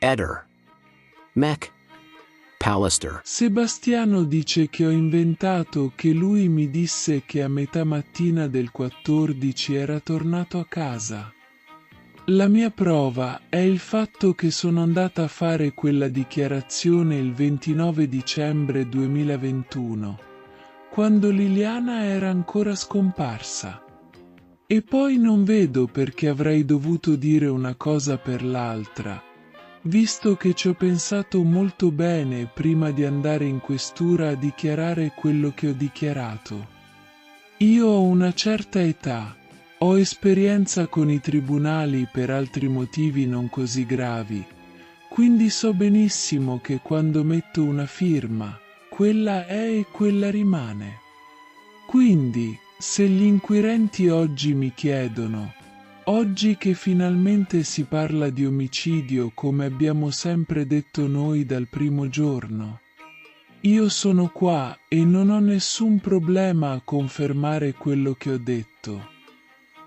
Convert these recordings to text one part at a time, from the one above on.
Eder. Mech. Pallister. Sebastiano dice che ho inventato che lui mi disse che a metà mattina del 14 era tornato a casa. La mia prova è il fatto che sono andata a fare quella dichiarazione il 29 dicembre 2021, quando Liliana era ancora scomparsa. E poi non vedo perché avrei dovuto dire una cosa per l'altra, visto che ci ho pensato molto bene prima di andare in questura a dichiarare quello che ho dichiarato. Io ho una certa età, ho esperienza con i tribunali per altri motivi non così gravi, quindi so benissimo che quando metto una firma, quella è e quella rimane. Quindi, se gli inquirenti oggi mi chiedono, oggi che finalmente si parla di omicidio come abbiamo sempre detto noi dal primo giorno, io sono qua e non ho nessun problema a confermare quello che ho detto.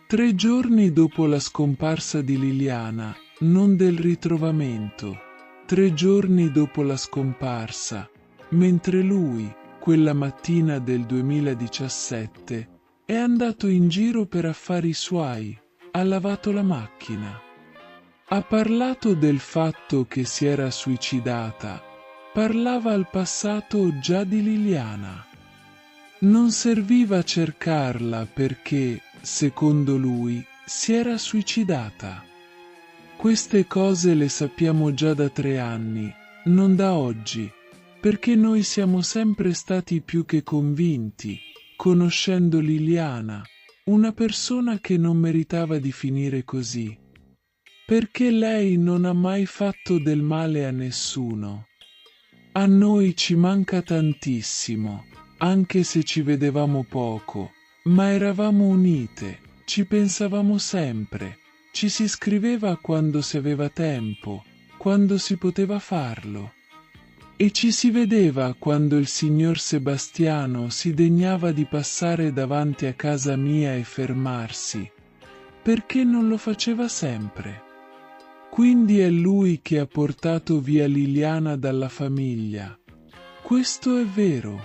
3 giorni dopo la scomparsa di Liliana, non del ritrovamento, 3 giorni dopo la scomparsa, mentre lui, quella mattina del 2017, è andato in giro per affari suoi, ha lavato la macchina. Ha parlato del fatto che si era suicidata, parlava al passato già di Liliana. Non serviva cercarla perché, secondo lui, si era suicidata. Queste cose le sappiamo già da 3 anni, non da oggi, perché noi siamo sempre stati più che convinti, conoscendo Liliana, una persona che non meritava di finire così. Perché lei non ha mai fatto del male a nessuno. A noi ci manca tantissimo, anche se ci vedevamo poco, ma eravamo unite, ci pensavamo sempre, ci si scriveva quando si aveva tempo, quando si poteva farlo. E ci si vedeva quando il signor Sebastiano si degnava di passare davanti a casa mia e fermarsi, perché non lo faceva sempre. Quindi è lui che ha portato via Liliana dalla famiglia. Questo è vero.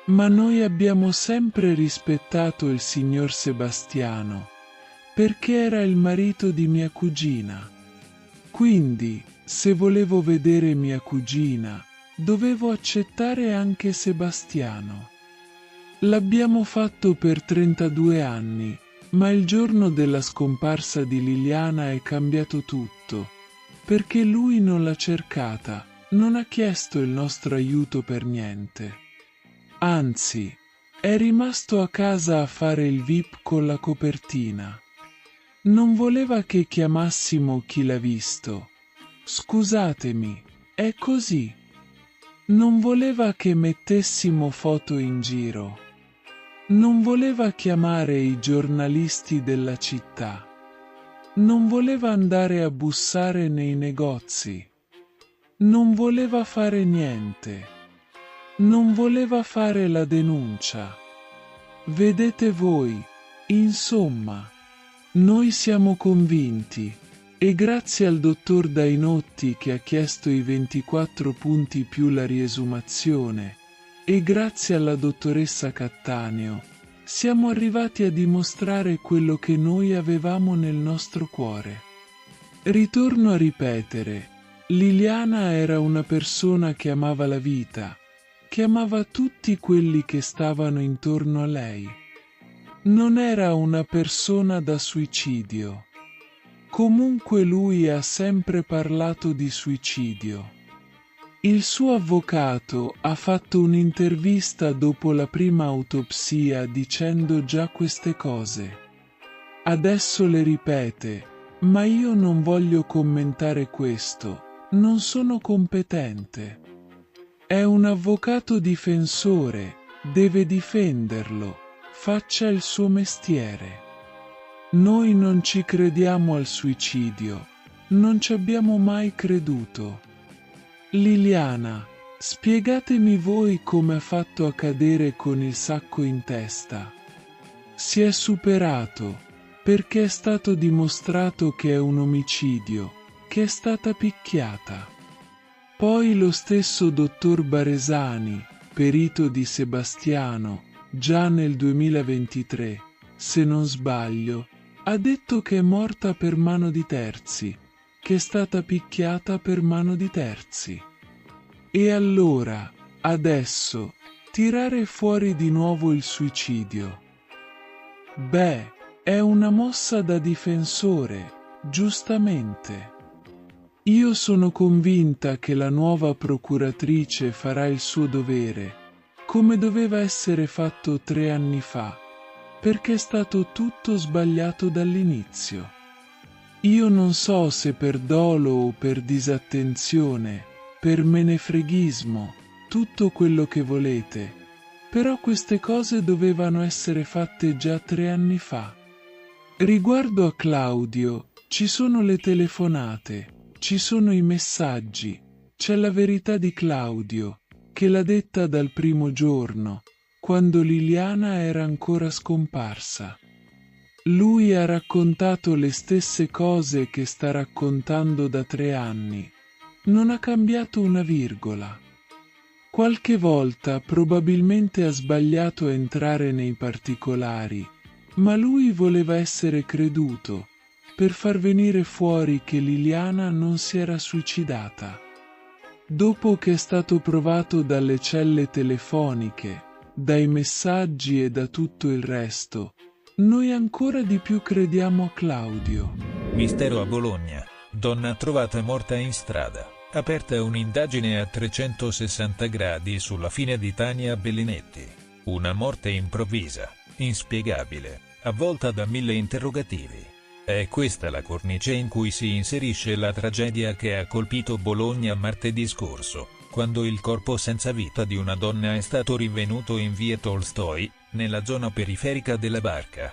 Ma noi abbiamo sempre rispettato il signor Sebastiano, perché era il marito di mia cugina. Quindi, se volevo vedere mia cugina, dovevo accettare anche Sebastiano. L'abbiamo fatto per 32 anni, ma il giorno della scomparsa di Liliana è cambiato tutto, perché lui non l'ha cercata, non ha chiesto il nostro aiuto per niente. Anzi, è rimasto a casa a fare il VIP con la copertina. Non voleva che chiamassimo chi l'ha visto. Scusatemi, è così. Non voleva che mettessimo foto in giro. Non voleva chiamare i giornalisti della città. Non voleva andare a bussare nei negozi. Non voleva fare niente. Non voleva fare la denuncia. Vedete voi, insomma, noi siamo convinti, e grazie al dottor Dainotti che ha chiesto i 24 punti più la riesumazione, e grazie alla dottoressa Cattaneo, siamo arrivati a dimostrare quello che noi avevamo nel nostro cuore. Ritorno a ripetere, Liliana era una persona che amava la vita, che amava tutti quelli che stavano intorno a lei. Non era una persona da suicidio. Comunque lui ha sempre parlato di suicidio. Il suo avvocato ha fatto un'intervista dopo la prima autopsia dicendo già queste cose. Adesso le ripete, ma io non voglio commentare questo, non sono competente. È un avvocato difensore, deve difenderlo, faccia il suo mestiere. Noi non ci crediamo al suicidio, non ci abbiamo mai creduto. Liliana, spiegatemi voi come ha fatto a cadere con il sacco in testa. Si è superato, perché è stato dimostrato che è un omicidio, che è stata picchiata. Poi lo stesso dottor Baresani, perito di Sebastiano, già nel 2023, se non sbaglio, ha detto che è morta per mano di terzi, che è stata picchiata per mano di terzi. E allora, adesso, tirare fuori di nuovo il suicidio? Beh, è una mossa da difensore, giustamente. Io sono convinta che la nuova procuratrice farà il suo dovere, come doveva essere fatto 3 anni fa, perché è stato tutto sbagliato dall'inizio. Io non so se per dolo o per disattenzione, per menefreghismo, tutto quello che volete, però queste cose dovevano essere fatte già 3 anni fa. Riguardo a Claudio, ci sono le telefonate, ci sono i messaggi, c'è la verità di Claudio, che l'ha detta dal primo giorno, quando Liliana era ancora scomparsa. Lui ha raccontato le stesse cose che sta raccontando da 3 anni. Non ha cambiato una virgola. Qualche volta probabilmente ha sbagliato a entrare nei particolari, ma lui voleva essere creduto, per far venire fuori che Liliana non si era suicidata. Dopo che è stato provato dalle celle telefoniche, dai messaggi e da tutto il resto, noi ancora di più crediamo a Claudio. Mistero a Bologna. Donna trovata morta in strada. Aperta un'indagine a 360 gradi sulla fine di Tania Bellinetti. Una morte improvvisa, inspiegabile, avvolta da 1000 interrogativi. È questa la cornice in cui si inserisce la tragedia che ha colpito Bologna martedì scorso, quando il corpo senza vita di una donna è stato rinvenuto in via Tolstoi, nella zona periferica della Barca.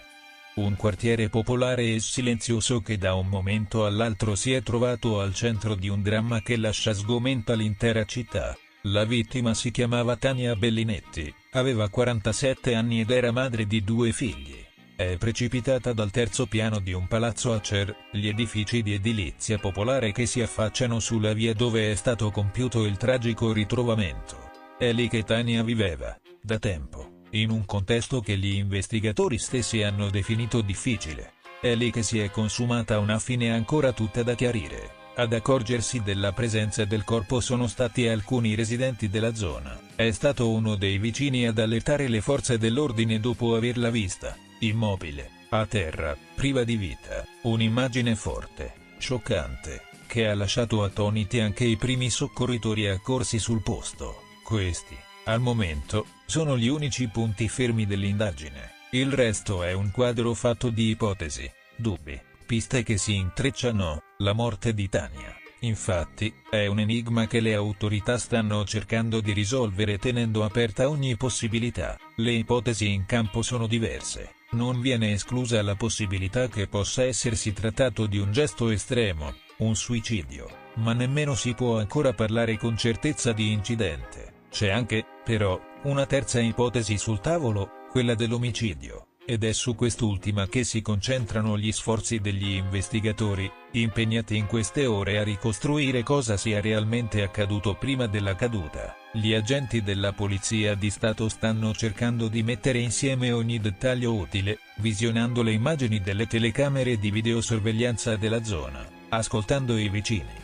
Un quartiere popolare e silenzioso che da un momento all'altro si è trovato al centro di un dramma che lascia sgomenta l'intera città. La vittima si chiamava Tania Bellinetti, aveva 47 anni ed era madre di 2 figli. È precipitata dal terzo piano di un palazzo a Cer, gli edifici di edilizia popolare che si affacciano sulla via dove è stato compiuto il tragico ritrovamento. È lì che Tania viveva, da tempo, in un contesto che gli investigatori stessi hanno definito difficile. È lì che si è consumata una fine ancora tutta da chiarire. Ad accorgersi della presenza del corpo sono stati alcuni residenti della zona. È stato uno dei vicini ad allertare le forze dell'ordine dopo averla vista, immobile, a terra, priva di vita. Un'immagine forte, scioccante, che ha lasciato attoniti anche i primi soccorritori accorsi sul posto. Questi, al momento, sono gli unici punti fermi dell'indagine. Il resto è un quadro fatto di ipotesi, dubbi, piste che si intrecciano. La morte di Tania, infatti, è un enigma che le autorità stanno cercando di risolvere tenendo aperta ogni possibilità. Le ipotesi in campo sono diverse. Non viene esclusa la possibilità che possa essersi trattato di un gesto estremo, un suicidio, ma nemmeno si può ancora parlare con certezza di incidente. C'è anche, però, una terza ipotesi sul tavolo, quella dell'omicidio. Ed è su quest'ultima che si concentrano gli sforzi degli investigatori, impegnati in queste ore a ricostruire cosa sia realmente accaduto prima della caduta. Gli agenti della Polizia di Stato stanno cercando di mettere insieme ogni dettaglio utile, visionando le immagini delle telecamere di videosorveglianza della zona, ascoltando i vicini,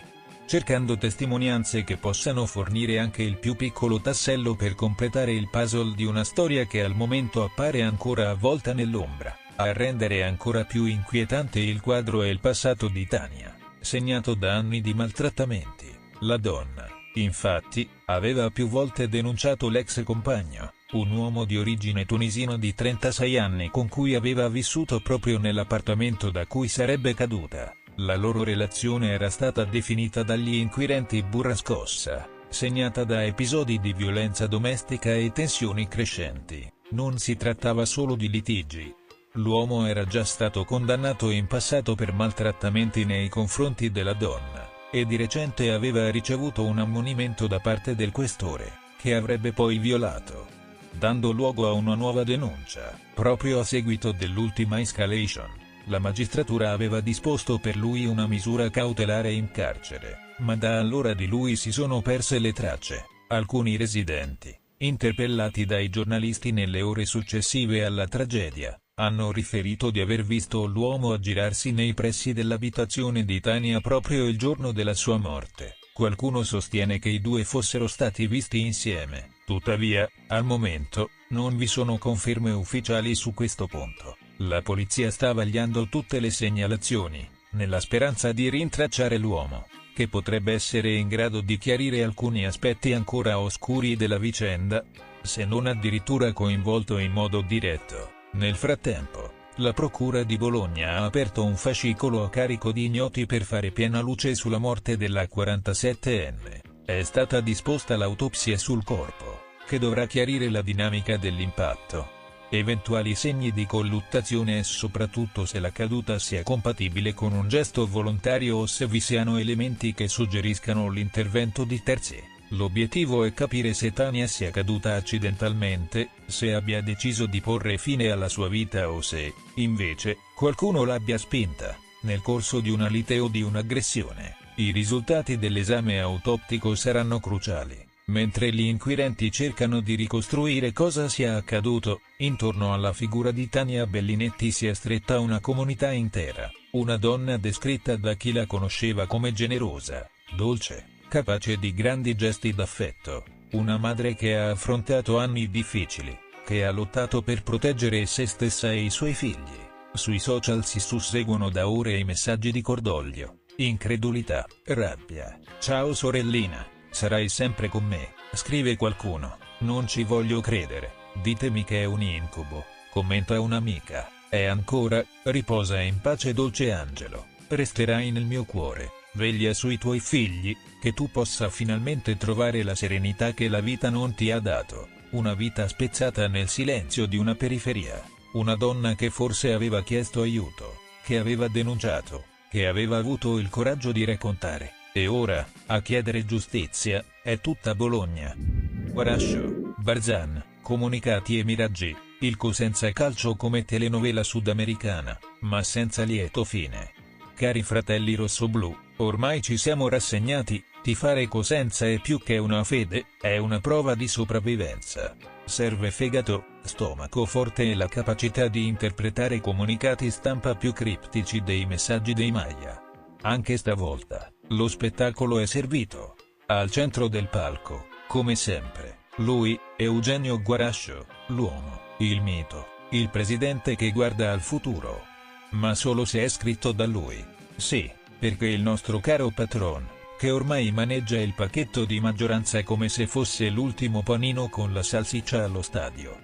cercando testimonianze che possano fornire anche il più piccolo tassello per completare il puzzle di una storia che al momento appare ancora avvolta nell'ombra. A rendere ancora più inquietante il quadro è il passato di Tania, segnato da anni di maltrattamenti. La donna, infatti, aveva più volte denunciato l'ex compagno, un uomo di origine tunisina di 36 anni con cui aveva vissuto proprio nell'appartamento da cui sarebbe caduta. La loro relazione era stata definita dagli inquirenti burrascossa, segnata da episodi di violenza domestica e tensioni crescenti. Non si trattava solo di litigi. L'uomo era già stato condannato in passato per maltrattamenti nei confronti della donna, e di recente aveva ricevuto un ammonimento da parte del questore, che avrebbe poi violato, dando luogo a una nuova denuncia, proprio a seguito dell'ultima escalation. La magistratura aveva disposto per lui una misura cautelare in carcere, ma da allora di lui si sono perse le tracce. Alcuni residenti, interpellati dai giornalisti nelle ore successive alla tragedia, hanno riferito di aver visto l'uomo aggirarsi nei pressi dell'abitazione di Tania proprio il giorno della sua morte. Qualcuno sostiene che i due fossero stati visti insieme, tuttavia, al momento, non vi sono conferme ufficiali su questo punto. La polizia sta vagliando tutte le segnalazioni, nella speranza di rintracciare l'uomo, che potrebbe essere in grado di chiarire alcuni aspetti ancora oscuri della vicenda, se non addirittura coinvolto in modo diretto. Nel frattempo, la Procura di Bologna ha aperto un fascicolo a carico di ignoti per fare piena luce sulla morte della 47enne. È stata disposta l'autopsia sul corpo, che dovrà chiarire la dinamica dell'impatto, eventuali segni di colluttazione e soprattutto se la caduta sia compatibile con un gesto volontario o se vi siano elementi che suggeriscano l'intervento di terzi. L'obiettivo è capire se Tania sia caduta accidentalmente, se abbia deciso di porre fine alla sua vita o se, invece, qualcuno l'abbia spinta, nel corso di una lite o di un'aggressione. I risultati dell'esame autoptico saranno cruciali. Mentre gli inquirenti cercano di ricostruire cosa sia accaduto, intorno alla figura di Tania Bellinetti si è stretta una comunità intera, una donna descritta da chi la conosceva come generosa, dolce, capace di grandi gesti d'affetto, una madre che ha affrontato anni difficili, che ha lottato per proteggere se stessa e i suoi figli. Sui social si susseguono da ore i messaggi di cordoglio, incredulità, rabbia. Ciao sorellina, sarai sempre con me, scrive qualcuno, non ci voglio credere, ditemi che è un incubo, commenta un'amica, e ancora, riposa in pace dolce angelo, resterai nel mio cuore, veglia sui tuoi figli, che tu possa finalmente trovare la serenità che la vita non ti ha dato, una vita spezzata nel silenzio di una periferia, una donna che forse aveva chiesto aiuto, che aveva denunciato, che aveva avuto il coraggio di raccontare, e ora, a chiedere giustizia, è tutta Bologna. Guarascio, Barzan, comunicati e miraggi, il Cosenza Calcio come telenovela sudamericana, ma senza lieto fine. Cari fratelli rossoblù, ormai ci siamo rassegnati, tifare Cosenza è più che una fede, è una prova di sopravvivenza. Serve fegato, stomaco forte e la capacità di interpretare comunicati stampa più criptici dei messaggi dei Maya. Anche stavolta, lo spettacolo è servito. Al centro del palco, come sempre, lui, Eugenio Guarascio, l'uomo, il mito, il presidente che guarda al futuro. Ma solo se è scritto da lui. Sì, perché il nostro caro patron, che ormai maneggia il pacchetto di maggioranza come se fosse l'ultimo panino con la salsiccia allo stadio,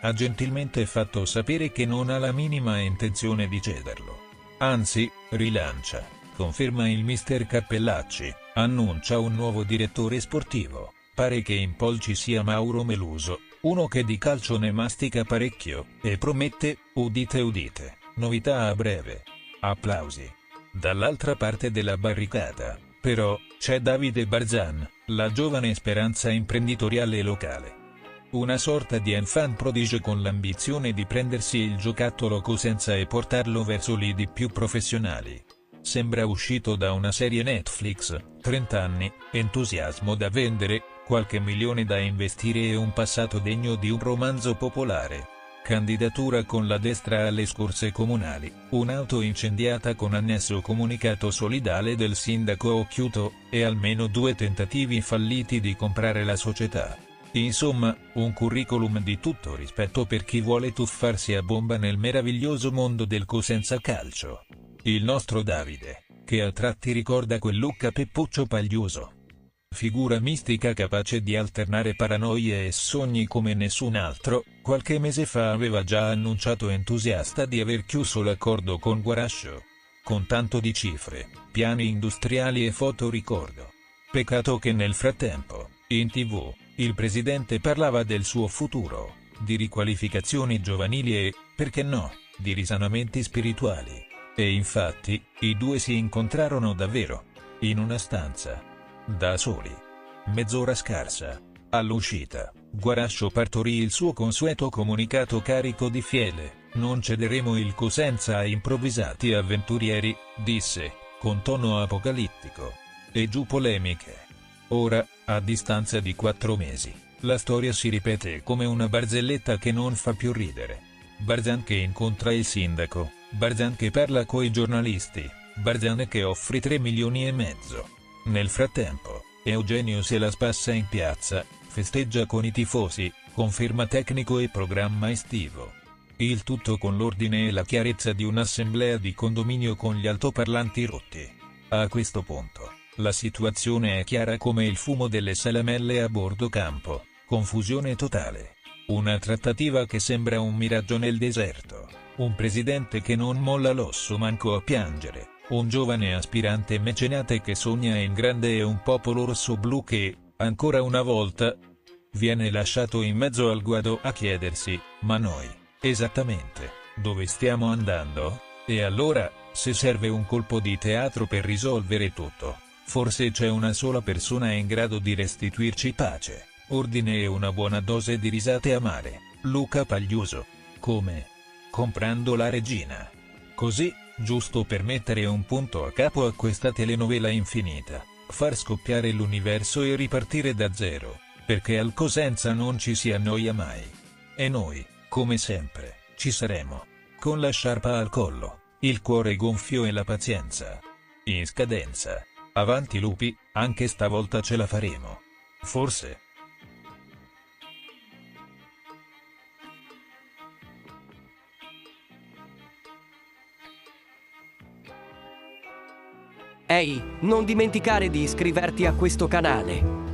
ha gentilmente fatto sapere che non ha la minima intenzione di cederlo. Anzi, rilancia, conferma il mister Cappellacci, annuncia un nuovo direttore sportivo, pare che in pol ci sia Mauro Meluso, uno che di calcio ne mastica parecchio, e promette, udite udite, novità a breve. Applausi. Dall'altra parte della barricata, però, c'è Davide Barzan, la giovane speranza imprenditoriale locale. Una sorta di enfant prodige con l'ambizione di prendersi il giocattolo Cosenza e portarlo verso lidi più professionali. Sembra uscito da una serie Netflix, 30 anni, entusiasmo da vendere, qualche milione da investire e un passato degno di un romanzo popolare. Candidatura con la destra alle scorse comunali, un'auto incendiata con annesso comunicato solidale del sindaco Occhiuto, e almeno 2 tentativi falliti di comprare la società. Insomma, un curriculum di tutto rispetto per chi vuole tuffarsi a bomba nel meraviglioso mondo del Cosenza Calcio. Il nostro Davide, che a tratti ricorda quel Luca Peppuccio Pagliuso. Figura mistica capace di alternare paranoie e sogni come nessun altro, qualche mese fa aveva già annunciato entusiasta di aver chiuso l'accordo con Guarascio. Con tanto di cifre, piani industriali e fotoricordo. Peccato che nel frattempo, in TV, il presidente parlava del suo futuro, di riqualificazioni giovanili e, perché no, di risanamenti spirituali. E infatti, i due si incontrarono davvero. In una stanza. Da soli. Mezz'ora scarsa. All'uscita, Guarascio partorì il suo consueto comunicato carico di fiele: non cederemo il Cosenza a improvvisati avventurieri, disse, con tono apocalittico. E giù polemiche. Ora, a distanza di 4 mesi, la storia si ripete come una barzelletta che non fa più ridere. Barzan che incontra il sindaco, Barzan che parla coi giornalisti, Barzan che offre 3 milioni e mezzo. Nel frattempo, Eugenio se la spassa in piazza, festeggia con i tifosi, conferma tecnico e programma estivo. Il tutto con l'ordine e la chiarezza di un'assemblea di condominio con gli altoparlanti rotti. A questo punto, la situazione è chiara come il fumo delle salamelle a bordo campo: confusione totale. Una trattativa che sembra un miraggio nel deserto, un presidente che non molla l'osso manco a piangere, un giovane aspirante mecenate che sogna in grande e un popolo rosso-blu che, ancora una volta, viene lasciato in mezzo al guado a chiedersi: ma noi, esattamente, dove stiamo andando? E allora, se serve un colpo di teatro per risolvere tutto, forse c'è una sola persona in grado di restituirci pace, ordine e una buona dose di risate amare: Luca Pagliuso. Come? Comprando la regina. Così, giusto per mettere un punto a capo a questa telenovela infinita, far scoppiare l'universo e ripartire da zero, perché al Cosenza non ci si annoia mai. E noi, come sempre, ci saremo. Con la sciarpa al collo, il cuore gonfio e la pazienza in scadenza. Avanti lupi, anche stavolta ce la faremo. Forse. Ehi, non dimenticare di iscriverti a questo canale.